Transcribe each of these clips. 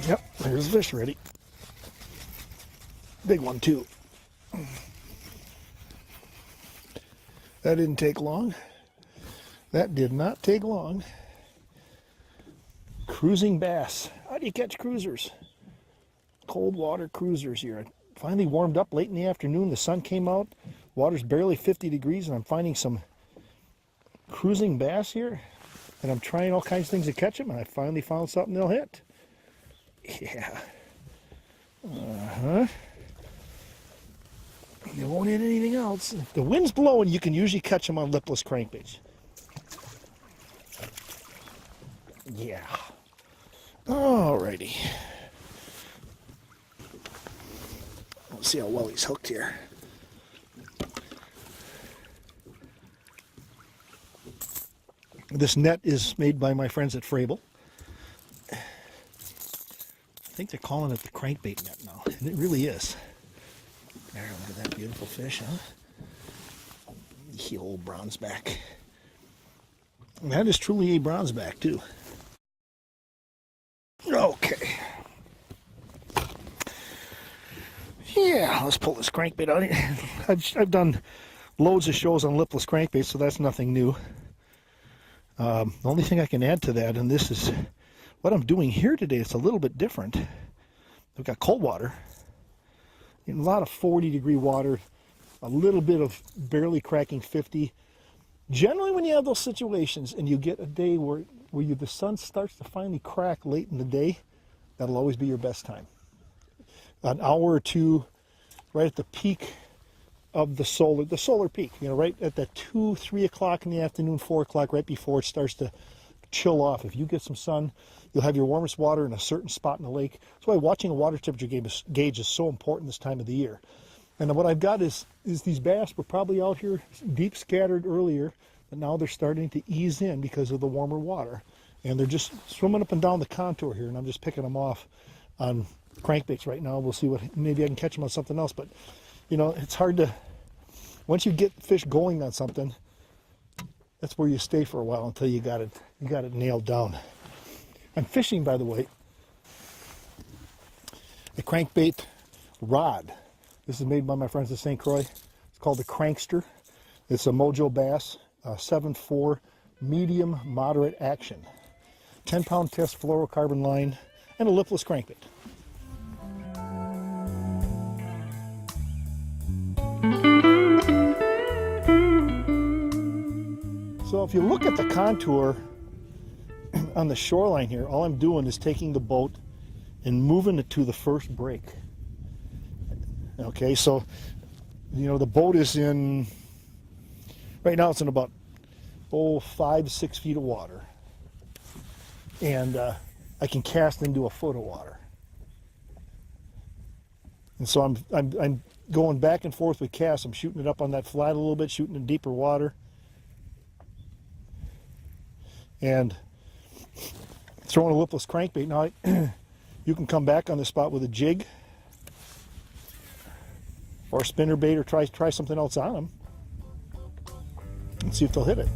Yep, there's the fish ready. Big one too. That didn't take long. That did not take long. Cruising bass. How do you catch cruisers? Cold water cruisers here. I finally warmed up late in the afternoon. The sun came out. Water's barely 50 degrees and I'm finding some cruising bass here. And I'm trying all kinds of things to catch them, and I finally found something they'll hit. Yeah. They won't hit anything else. If the wind's blowing, you can usually catch them on lipless crankbaits. Yeah. Alrighty. Let's see how well he's hooked here. This net is made by my friends at Frable. I think they're calling it the crankbait net now, and it really is. There, look at that beautiful fish, huh? The old bronzeback. And that is truly a bronzeback, too. Okay. Yeah, let's pull this crankbait out here. I've done loads of shows on lipless crankbaits, so that's nothing new. The only thing I can add to that, and this is what I'm doing here today, it's a little bit different. I've got cold water, a lot of 40-degree water, a little bit of barely cracking 50. Generally, when you have those situations and you get a day where the sun starts to finally crack late in the day, that'll always be your best time. An hour or two right at the peak of the solar peak, right at that 2, 3 o'clock in the afternoon, 4 o'clock, right before it starts to chill off. If you get some sun, you'll have your warmest water in a certain spot in the lake. That's why watching a water temperature gauge is so important this time of the year. And what I've got is these bass were probably out here deep scattered earlier, but now they're starting to ease in because of the warmer water. And they're just swimming up and down the contour here, and I'm just picking them off on crankbaits right now. We'll see maybe I can catch them on something else, but it's hard to, once you get fish going on something, that's where you stay for a while until you got it nailed down. I'm fishing, by the way, a crankbait rod. This is made by my friends at St. Croix. It's called the Crankster. It's a Mojo Bass 7.4 medium moderate action. 10-pound test fluorocarbon line and a lipless crankbait. So if you look at the contour on the shoreline here, all I'm doing is taking the boat and moving it to the first break. Okay, so the boat is in, right now it's in about 5, 6 feet of water, and I can cast into a foot of water. And so I'm going back and forth with casts. I'm shooting it up on that flat a little bit, shooting in deeper water, and throwing a lipless crankbait. Now you can come back on the spot with a jig or a spinner bait, or try something else on them and see if they'll hit it.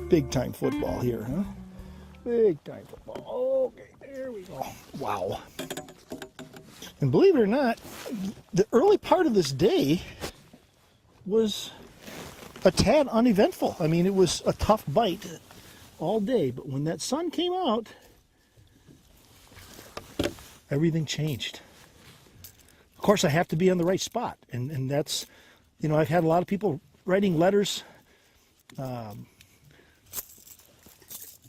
Big time football here, huh? Big time football. Okay, there we go. Wow. And believe it or not, the early part of this day was a tad uneventful. I mean, it was a tough bite all day, but when that sun came out, everything changed. Of course, I have to be on the right spot, and that's, I've had a lot of people writing letters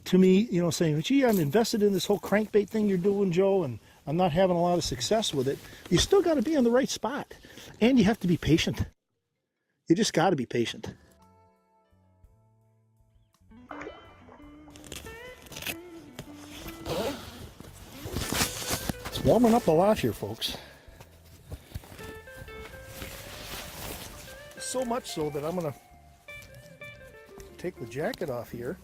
to me, you know, saying, gee, I'm invested in this whole crankbait thing you're doing, Joe, and I'm not having a lot of success with it. You still got to be in the right spot. And you have to be patient. You just got to be patient. It's warming up a lot here, folks. So much so that I'm going to take the jacket off here.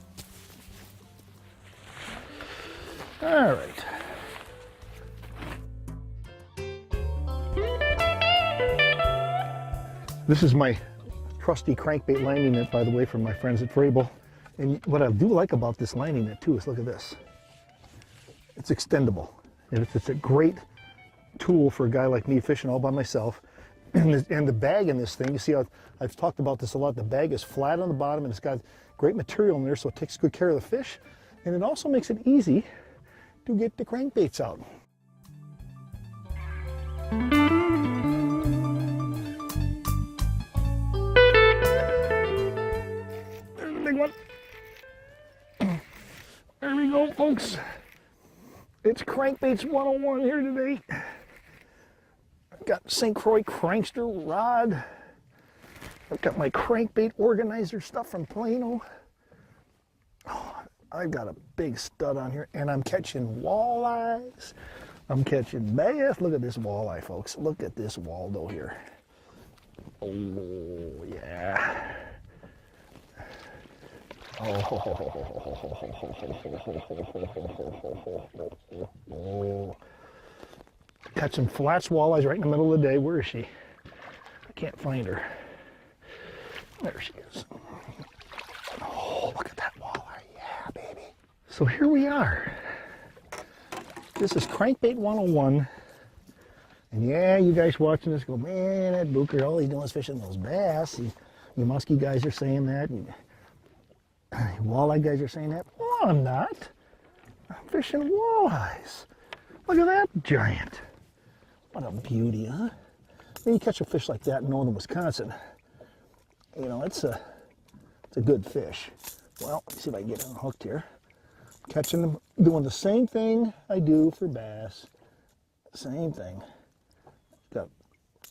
All right. This is my trusty crankbait lining net, by the way, from my friends at Vrabel. And what I do like about this lining net too is, look at this. It's extendable. And it's a great tool for a guy like me fishing all by myself. And the bag in this thing, you see how I've talked about this a lot. The bag is flat on the bottom and it's got great material in there, so it takes good care of the fish. And it also makes it easy to get the crankbaits out. There's a big one. There we go, folks. It's Crankbaits 101 here today. I've got St. Croix Crankster rod. I've got my crankbait organizer stuff from Plano. Oh, I've got a big stud on here, and I'm catching walleyes. I'm catching bass. Look at this walleye, folks. Look at this Waldo here. Oh, yeah. Oh. Catching flats walleyes right in the middle of the day. Where is she? I can't find her. There she is. Oh, look at that walleye. Yeah, baby. So here we are. This is Crankbait 101. And yeah, you guys watching this go, man, that Bucher, all he's doing is fishing those bass. You muskie guys are saying that. You walleye guys are saying that. Well, I'm not. I'm fishing walleyes. Look at that giant. What a beauty, huh? When you catch a fish like that in northern Wisconsin, you know, it's a good fish. Well, let's see if I can get him hooked here. Catching them, doing the same thing I do for bass. Same thing. Got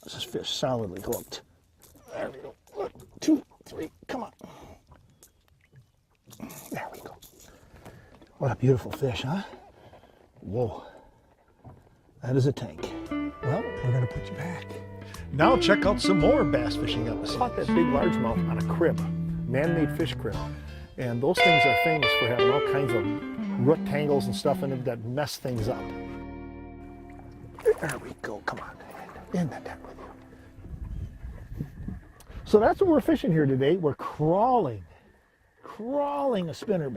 this fish solidly hooked. There we go. 1, 2, 3, come on. There we go. What a beautiful fish, huh? Whoa. That is a tank. Well, we're gonna put you back. Now check out some more bass fishing episodes. I caught that big largemouth on a crib, man-made fish crib. And those things are famous for having all kinds of root tangles and stuff in them that mess things up. There we go, come on. In that net with you. So that's what we're fishing here today. We're crawling a spinnerbait.